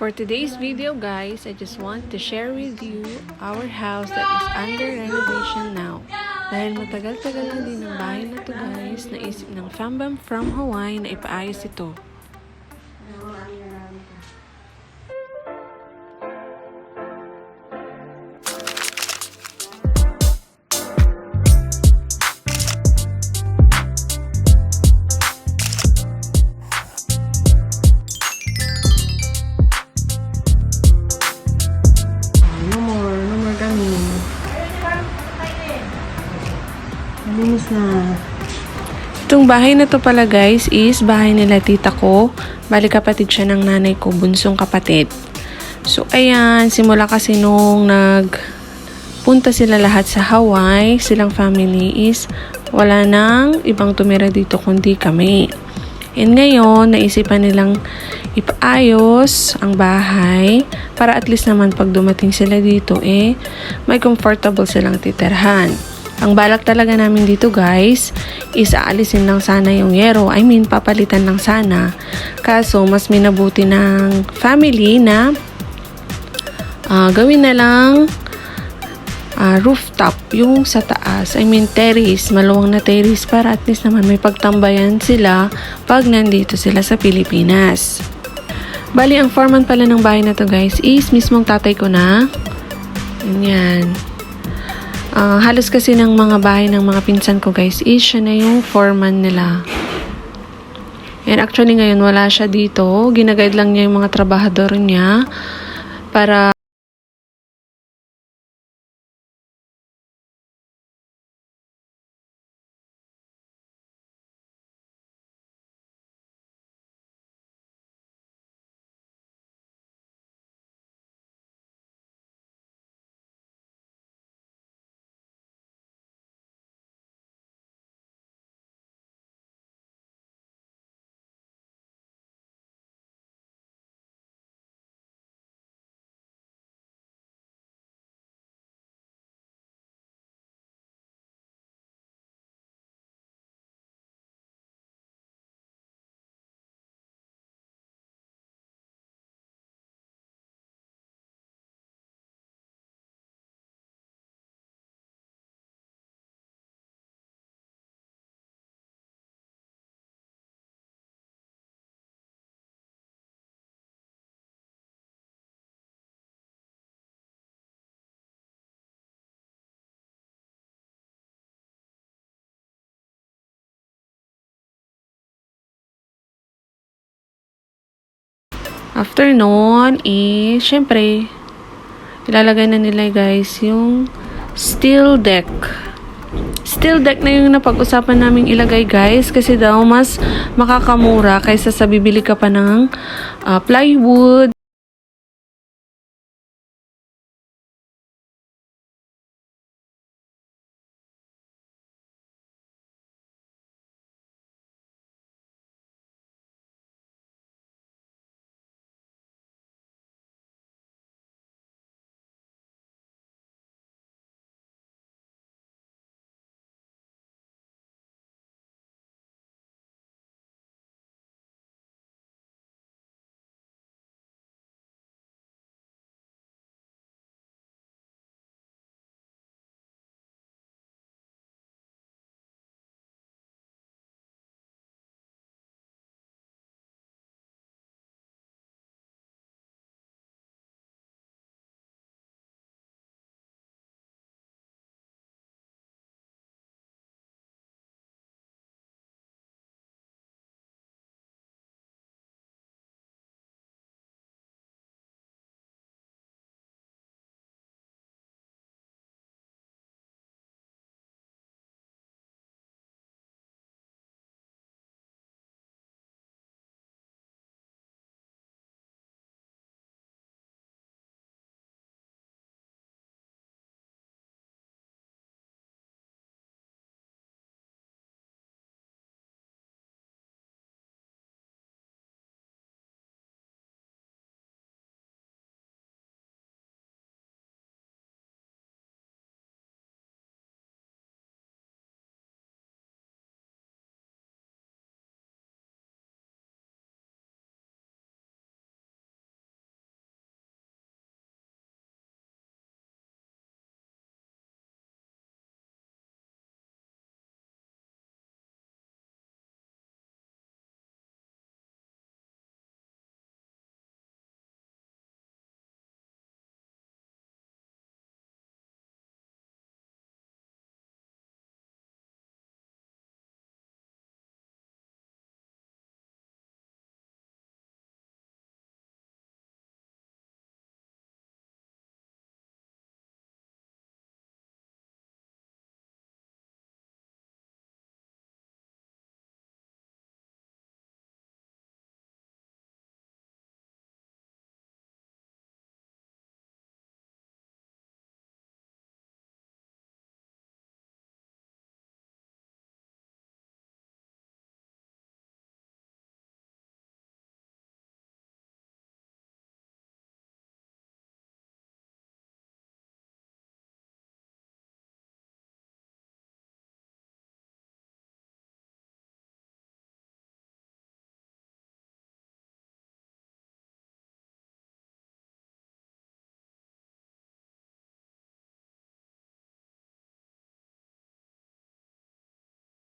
For today's video guys, I just want to share with you our house that is under renovation now. Dahil matagal-tagal na din ang bahay na to guys, naisip ng fambam from Hawaii na ipaayos ito. Malinis na. Itong bahay na to pala guys is bahay nila tita ko. Bali kapatid siya ng nanay ko, bunsong kapatid. So ayan, simula kasi nung nagpunta sila lahat sa Hawaii, silang family is wala nang ibang tumira dito kundi kami. And ngayon, naisipan nilang ipaayos ang bahay para at least naman pag dumating sila dito may comfortable silang titirhan. Ang balak talaga namin dito guys is aalisin lang sana yung yero. I mean, papalitan lang sana. Kaso, mas minabuti ng family na gawin na lang rooftop yung sa taas. I mean, terrace. Maluwang na terrace para at least naman may pagtambayan sila pag nandito sila sa Pilipinas. Bali, ang foreman pala ng bahay na to guys is mismong tatay ko na. Yan. Halos kasi ng mga bahay ng mga pinsan ko guys is siya na yung foreman nila. And actually ngayon wala siya dito. Ginaguide lang niya yung mga trabahador niya para after noon, syempre, ilalagay na nila guys yung steel deck. Steel deck na yung napag-usapan naming ilagay guys kasi daw mas makakamura kaysa sa bibili ka pa ng plywood.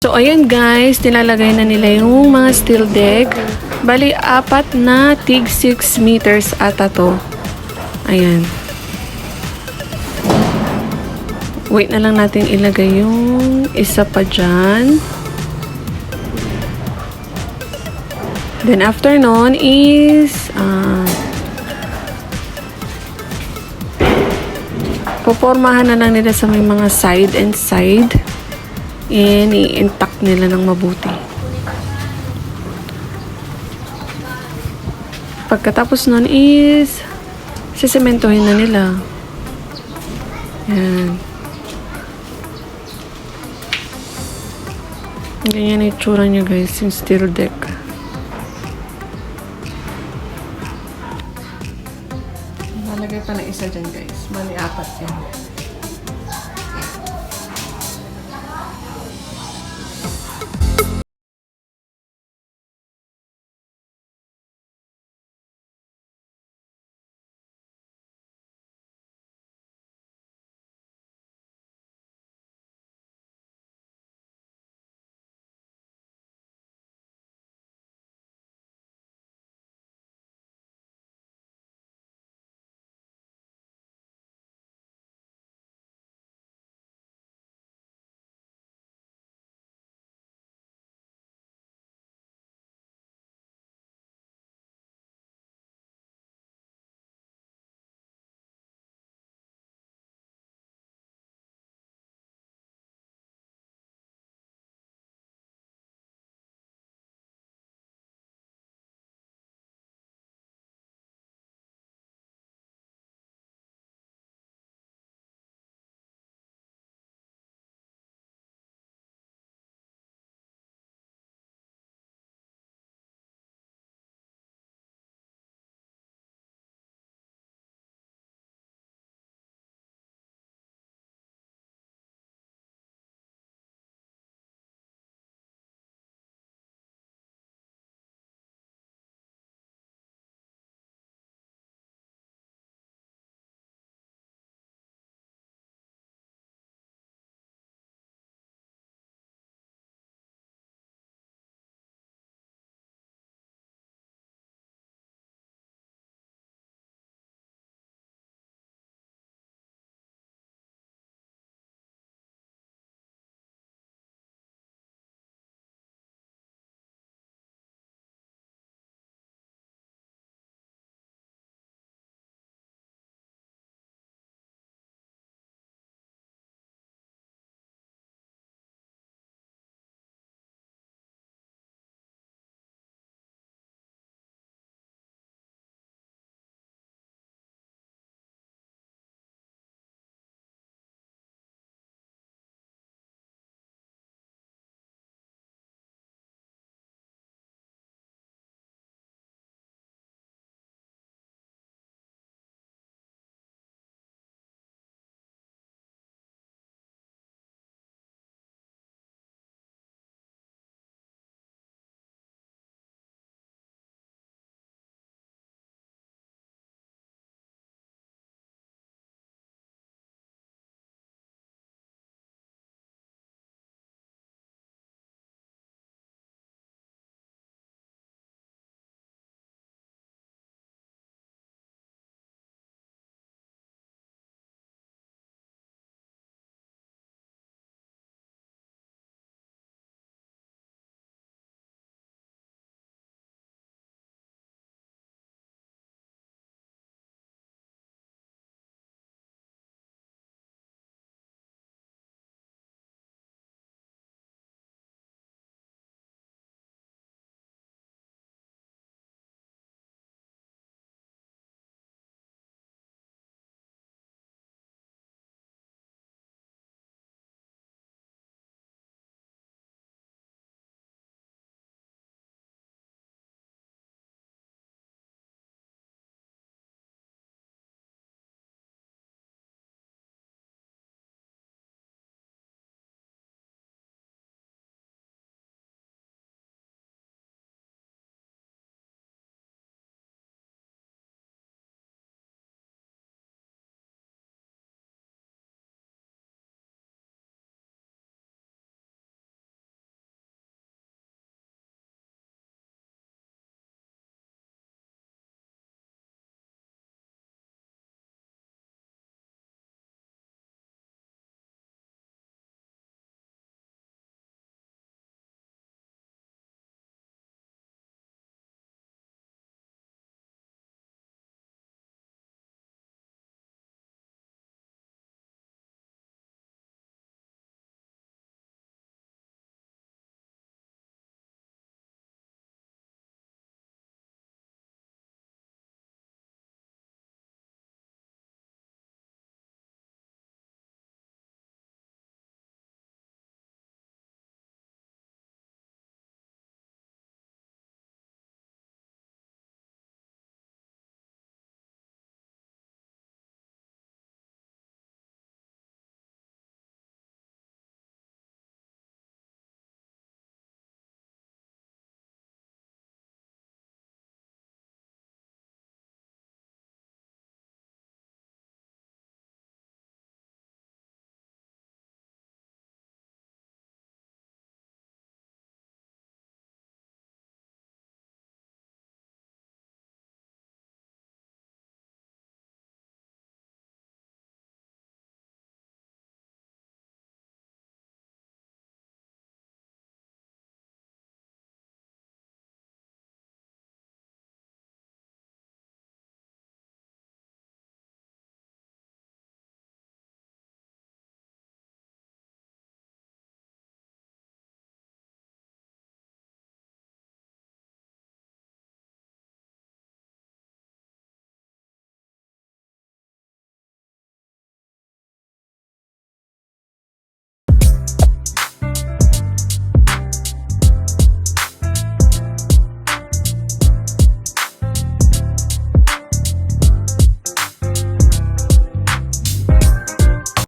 So, ayan guys, nilalagay na nila yung mga steel deck. Bali, 4 na tig 6 meters ata to. Ayan. Wait na lang natin ilagay yung isa pa dyan. Then, after nun is, popormahan na lang nila sa may mga side and side. And i-intact nila ng mabuti. Pagkatapos nun is sisementohin na nila. Yan. Ganyan yung itsura niya guys, yung steel deck. Nalagay pa na isa dyan guys. Mali 4 yan.